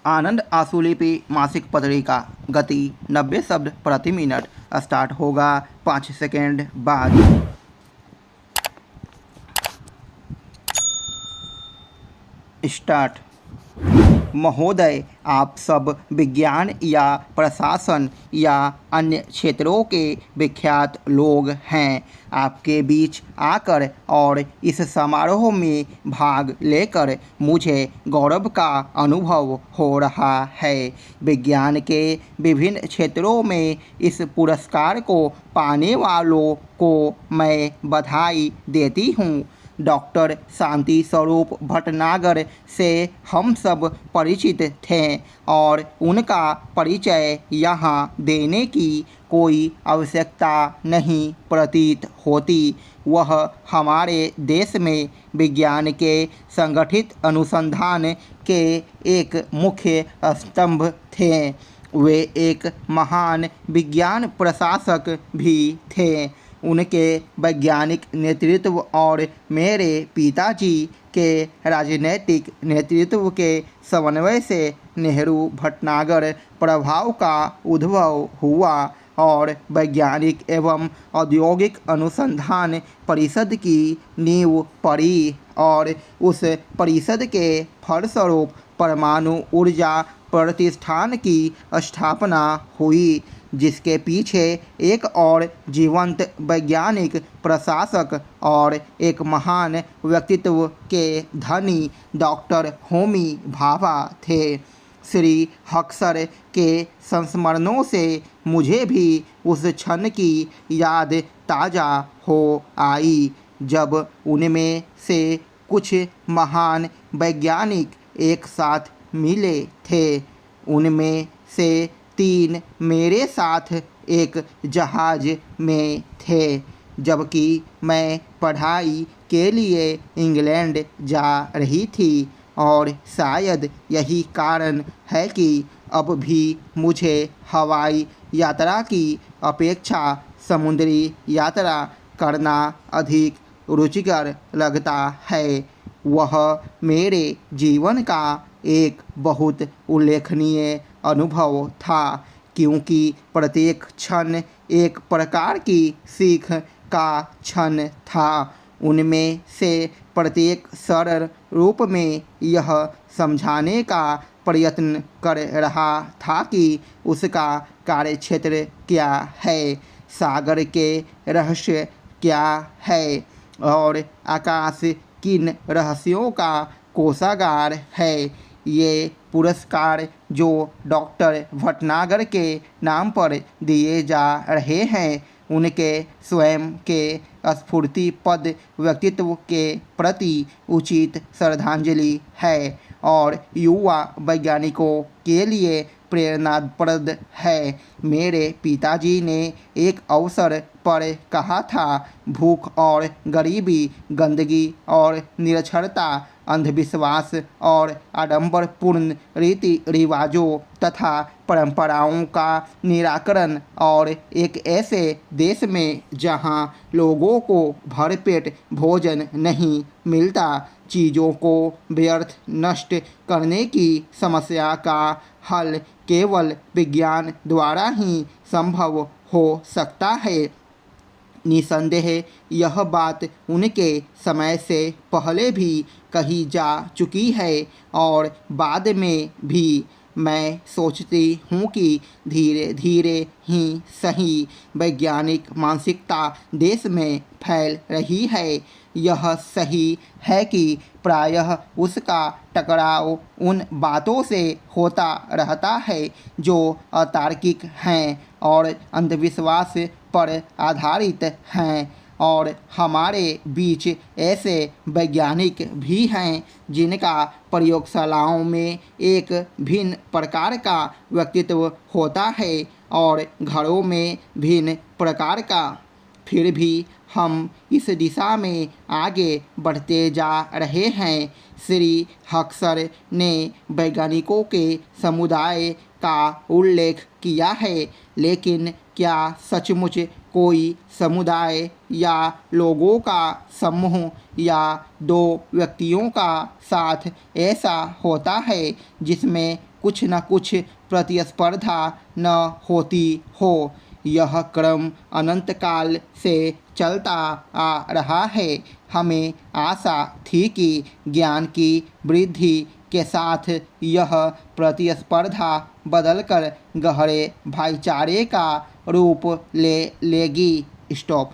आनंद आंसुलिपि मासिक पत्रिका। गति 90 शब्द प्रति मिनट। स्टार्ट होगा 5 सेकेंड बाद। स्टार्ट। महोदय, आप सब विज्ञान या प्रशासन या अन्य क्षेत्रों के विख्यात लोग हैं। आपके बीच आकर और इस समारोह में भाग लेकर मुझे गौरव का अनुभव हो रहा है। विज्ञान के विभिन्न क्षेत्रों में इस पुरस्कार को पाने वालों को मैं बधाई देती हूँ। डॉक्टर शांति स्वरूप भटनागर से हम सब परिचित थे और उनका परिचय यहाँ देने की कोई आवश्यकता नहीं प्रतीत होती। वह हमारे देश में विज्ञान के संगठित अनुसंधान के एक मुख्य स्तंभ थे। वे एक महान विज्ञान प्रशासक भी थे। उनके वैज्ञानिक नेतृत्व और मेरे पिताजी के राजनीतिक नेतृत्व के समन्वय से नेहरू भटनागर प्रभाव का उद्भव हुआ और वैज्ञानिक एवं औद्योगिक अनुसंधान परिषद की नींव पड़ी और उस परिषद के फलस्वरूप परमाणु ऊर्जा प्रतिष्ठान की स्थापना हुई, जिसके पीछे एक और जीवंत वैज्ञानिक प्रशासक और एक महान व्यक्तित्व के धनी डॉक्टर होमी भाभा थे। श्री हक्सर के संस्मरणों से मुझे भी उस क्षण की याद ताज़ा हो आई जब उनमें से कुछ महान वैज्ञानिक एक साथ मिले थे। उनमें से 3 मेरे साथ एक जहाज में थे, जबकि मैं पढ़ाई के लिए इंग्लैंड जा रही थी और शायद यही कारण है कि अब भी मुझे हवाई यात्रा की अपेक्षा समुद्री यात्रा करना अधिक रुचिकर लगता है। वह मेरे जीवन का एक बहुत उल्लेखनीय अनुभव था, क्योंकि प्रत्येक क्षण एक प्रकार की सीख का क्षण था। उनमें से प्रत्येक सरल रूप में यह समझाने का प्रयत्न कर रहा था कि उसका कार्यक्षेत्र क्या है, सागर के रहस्य क्या है और आकाश किन रहस्यों का कोषागार है। ये पुरस्कार जो डॉक्टर भटनागर के नाम पर दिए जा रहे हैं, उनके स्वयं के स्फूर्तिपद व्यक्तित्व के प्रति उचित श्रद्धांजलि है और युवा वैज्ञानिकों के लिए प्रेरणाप्रद है। मेरे पिताजी ने एक अवसर पर कहा था, भूख और गरीबी, गंदगी और निरक्षरता, अंधविश्वास और आडंबरपूर्ण रीति रिवाजों तथा परंपराओं का निराकरण और एक ऐसे देश में जहां लोगों को भरपेट भोजन नहीं मिलता, चीज़ों को व्यर्थ नष्ट करने की समस्या का हल केवल विज्ञान द्वारा ही संभव हो सकता है। निसंदेह यह बात उनके समय से पहले भी कही जा चुकी है और बाद में भी। मैं सोचती हूँ कि धीरे धीरे ही सही वैज्ञानिक मानसिकता देश में फैल रही है। यह सही है कि प्रायः उसका टकराव उन बातों से होता रहता है जो अतार्किक हैं और अंधविश्वास पर आधारित हैं, और हमारे बीच ऐसे वैज्ञानिक भी हैं जिनका प्रयोगशालाओं में एक भिन्न प्रकार का व्यक्तित्व होता है और घरों में भिन्न प्रकार का। फिर भी हम इस दिशा में आगे बढ़ते जा रहे हैं। श्री हक्सर ने वैज्ञानिकों के समुदाय का उल्लेख किया है, लेकिन क्या सचमुच कोई समुदाय या लोगों का समूह या 2 व्यक्तियों का साथ ऐसा होता है जिसमें कुछ न कुछ प्रतिस्पर्धा न होती हो। यह क्रम अनंत काल से चलता आ रहा है। हमें आशा थी कि ज्ञान की वृद्धि के साथ यह प्रतिस्पर्धा बदलकर गहरे भाईचारे का रूप ले लेगी। स्टॉप।